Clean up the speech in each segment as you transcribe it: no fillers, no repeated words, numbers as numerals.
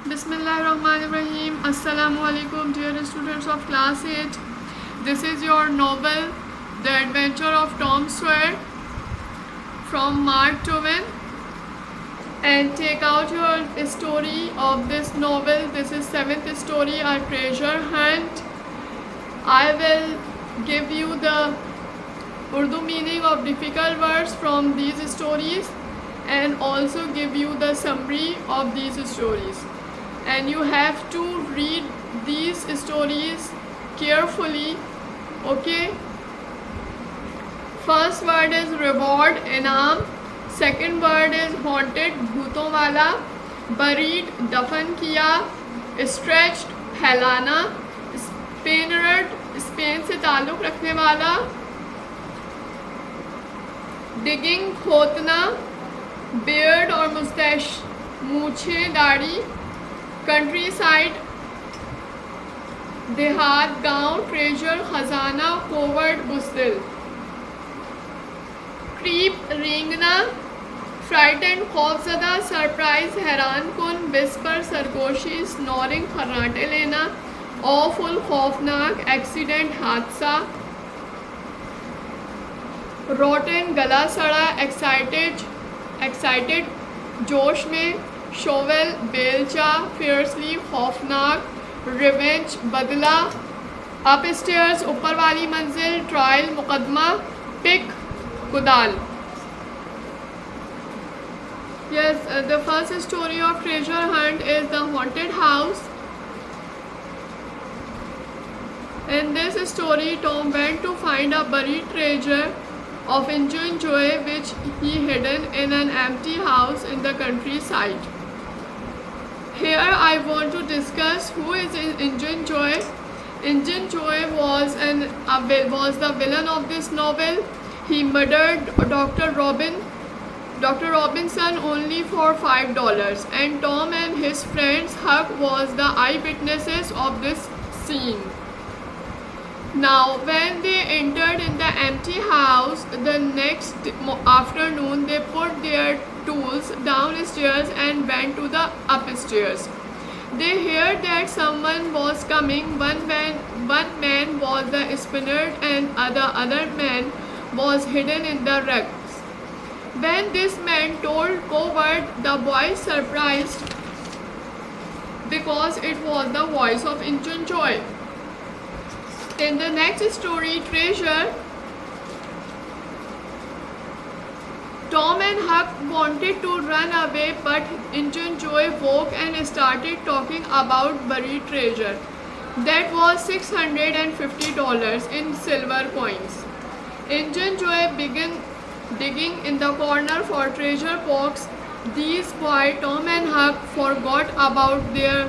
Bismillahirrahmanirrahim. Assalamu alaikum, dear students of class 8. This is your novel, The Adventure of Tom Sawyer from Mark Twain. And take out your story of this novel. This is 7th story, A Treasure Hunt. I will give you the Urdu meaning of difficult words from these stories and also give you the summary of these stories. And you have to read these stories carefully. Okay, first word is reward, इनाम. Second word is haunted, भूतों वाला. Buried, दफन किया. Stretched, फैलाना. Spaniard, Spain से ताल्लुक़ रखने वाला. Digging, खोदना. Beard और mustache, मूछें, दाढ़ी. कंट्री साइड, देहात, गांव. ट्रेजर, खजाना. कोवर्ड, बुज़दिल. क्रीप, रेंगना. फ्राइटेंड, खौफज़दा. सरप्राइज, हैरान कुन. विस्पर, सरगोशी. स्नोरिंग, खर्राटे लेना. ऑफुल, खौफनाक. एक्सीडेंट, हादसा. रोटन, गला सड़ा. एक्साइटेड, जोश में. शोवेल, बेलचा. फियर्सली, खौफनाक. रिवेंज, बदला. अपस्टेयर्स, ऊपर वाली मंजिल. ट्रायल, मुकदमा. पिक, कुदाल. Yes, the first story of treasure hunt is the haunted house. In this story, Tom went to find a buried treasure of Injun Joy which he hidden in an empty house in the countryside. Here I want to discuss who is Injun Joy. Injun Joy was the villain of this novel. He murdered Dr. Robinson only for $5, and Tom and his friends Huck was the eyewitnesses of this scene. Now, when they entered in the empty house the next afternoon, they put their tools downstairs and went to the upstairs. They heard that someone was coming. One man was the spinner and the other man was hidden in the rugs. When this man told Coward, the boys surprised because it was the voice of Injun Joy. In the next story, Treasure, Tom and Huck wanted to run away, but Injun Joy woke and started talking about buried treasure. That was $650 in silver coins. Injun Joy began digging in the corner for treasure box. These boys, Tom and Huck, forgot about their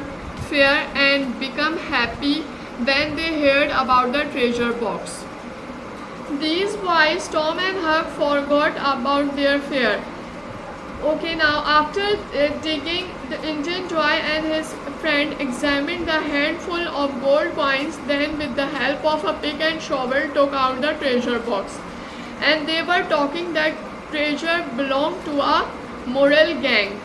fear and became happy when they heard about the treasure box. These boys, Tom and Huck, forgot about their fear. Okay, now after digging, the Injun Joy and his friend examined the handful of gold coins. Then, with the help of a pick and shovel, took out the treasure box. And they were talking that treasure belonged to a moral gang.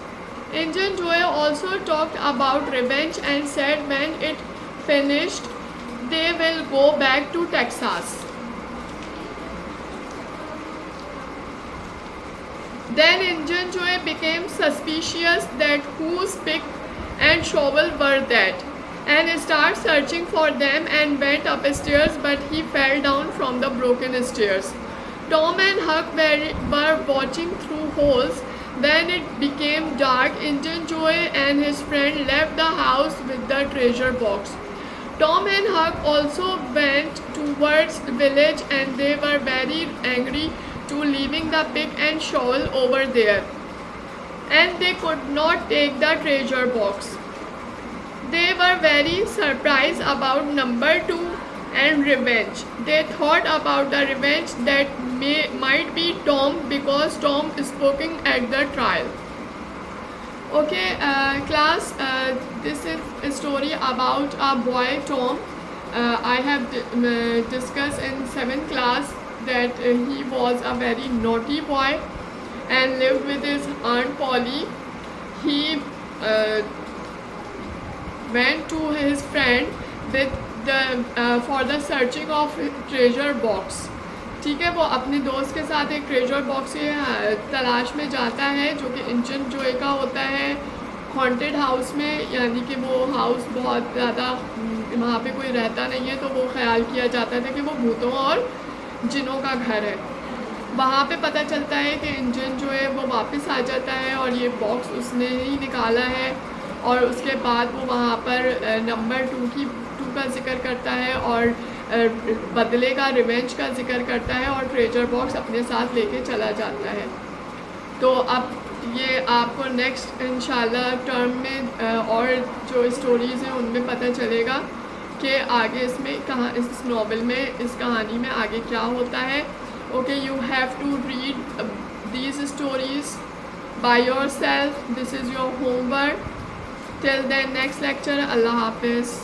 Injun Joy also talked about revenge and said when it finished, they will go back to Texas. Then Injun Joy became suspicious that whose pick and shovel were that, and started searching for them and went upstairs, but he fell down from the broken stairs. Tom and Huck were watching through holes. When it became dark, Injun Joy and his friend left the house with the treasure box. Tom and Huck also went towards the village, and they were very angry to leaving the pick and shovel over there, and they could not take the treasure box. They were very surprised about number 2 and revenge. They thought about the revenge that might be Tom because Tom spoke at the trial. Okay, class, this is a story about a boy, Tom. I have discussed in 7th class that he was a very naughty boy and lived with his aunt Polly. He went to his friend with for the searching of treasure box. ठीक है, वो अपने दोस्त के साथ एक treasure box की तलाश में जाता है जो कि इंजन जोए का होता है हॉन्टेड हाउस में, यानी कि वो हाउस बहुत ज़्यादा वहाँ पे कोई रहता नहीं है, तो वो ख्याल किया जाता था कि वो भूतों और जिनों का घर है। वहाँ पे पता चलता है कि इंजन जो है वो वापस आ जाता है और ये बॉक्स उसने ही निकाला है, और उसके बाद वो वहाँ पर नंबर 2 का जिक्र करता है और बदले का, रिवेंज का जिक्र करता है और ट्रेजर बॉक्स अपने साथ लेके चला जाता है। तो अब ये आपको नेक्स्ट इंशाल्लाह टर्म में और जो स्टोरीज़ हैं उनमें पता चलेगा कि आगे इसमें कहाँ, इस नावल में, इस कहानी में आगे क्या होता है। Okay, you have to read these stories by yourself, this is your homework. Till then next lecture, अल्लाह हाफिज़।